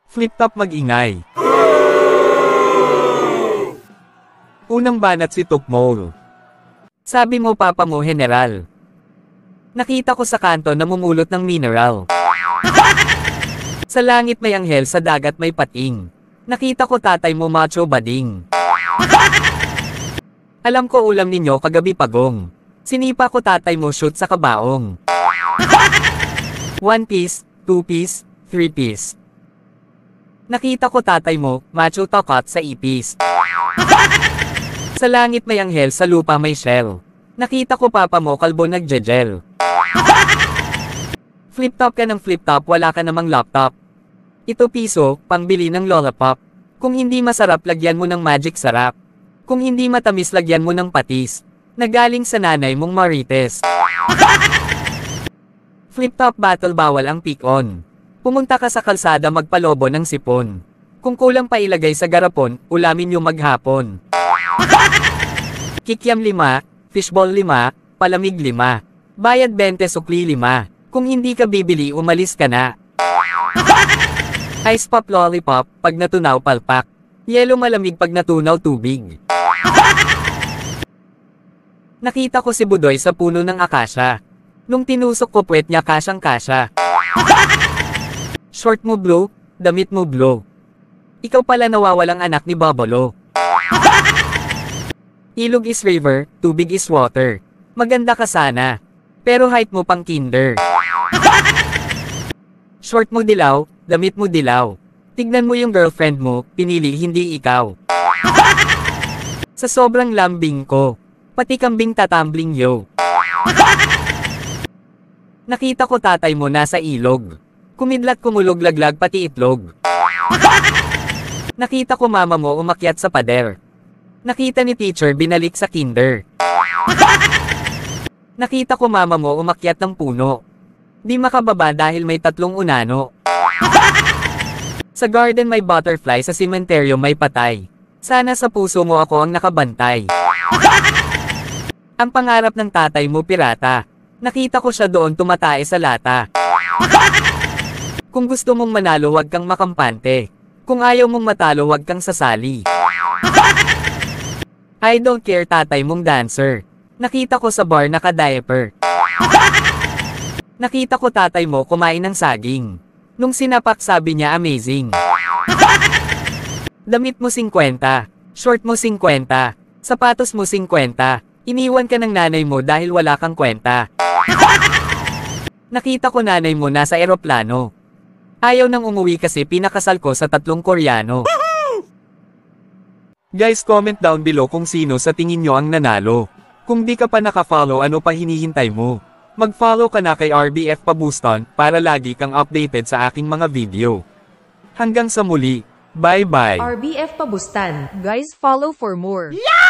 Flip top mag-ingay. Unang banat si Tukmol. Sabi mo papa mo general. Nakita ko sa kanto namumulot ng mineral. Sa langit may anghel, sa dagat may pating. Nakita ko tatay mo macho bading. Alam ko ulam ninyo kagabi pagong. Sinipa ko tatay mo shoot sa kabaong. 1 piece, 2 piece, 3 piece. Nakita ko tatay mo, macho tokot sa ipis. Sa langit may anghel, sa lupa may shell. Nakita ko papa mo kalbo nagjejel. Flip top ka ng flip top, wala ka namang laptop. Ito piso, pangbili ng lollipop. Kung hindi masarap, lagyan mo ng magic sarap. Kung hindi matamis, lagyan mo ng patis. Nagaling sa nanay mong marites. Flip top battle, bawal ang pick on. Pumunta ka sa kalsada magpalobo ng sipon. Kung kulang pa ilagay sa garapon, ulamin nyo maghapon. Kikiam 5, fishball 5, palamig 5. Bayad 20, sukli 5. Kung hindi ka bibili, umalis ka na. Ice pop lollipop, pag natunaw palpak. Yelo malamig pag natunaw tubig. Nakita ko si Budoy sa puno ng akasya. Nung tinusok ko puwet niya kasyang kasya. Short mo blue, damit mo blue. Ikaw pala nawawalang anak ni Babolo. Ilog is river, tubig is water. Maganda ka sana. Pero height mo pang kinder. Short mo dilaw, damit mo dilaw. Tignan mo yung girlfriend mo, pinili hindi ikaw. Sa sobrang lambing ko, pati kambing tatambling yo. Nakita ko tatay mo nasa ilog. Kumidlat kumulog laglag pati itlog. Nakita ko mama mo umakyat sa pader. Nakita ni teacher binalik sa kinder. Nakita ko mama mo umakyat ng puno. Di makababa dahil may 3 unano. Sa garden may butterfly, sa sementeryo may patay. Sana sa puso mo ako ang nakabantay. Ang pangarap ng tatay mo pirata. Nakita ko siya doon tumatae sa lata. Kung gusto mong manalo, wag kang makampante. Kung ayaw mong matalo, wag kang sasali. I don't care tatay mong dancer. Nakita ko sa bar naka-diaper. Nakita ko tatay mo kumain ng saging. Nung sinapak sabi niya amazing. Damit mo 50, short mo 50, sapatos mo 50. Iniwan ka ng nanay mo dahil wala kang kwenta. Nakita ko nanay mo nasa eroplano. Ayaw nang umuwi kasi pinakasal ko sa 3 Koreano. Guys, comment down below kung sino sa tingin nyo ang nanalo. Kung di ka pa naka-follow, ano pa hinihintay mo? Mag-follow ka na kay RBF Pabuston para lagi kang updated sa aking mga video. Hanggang sa muli, bye-bye! RBF Pabustan. Guys, follow for more. Yeah!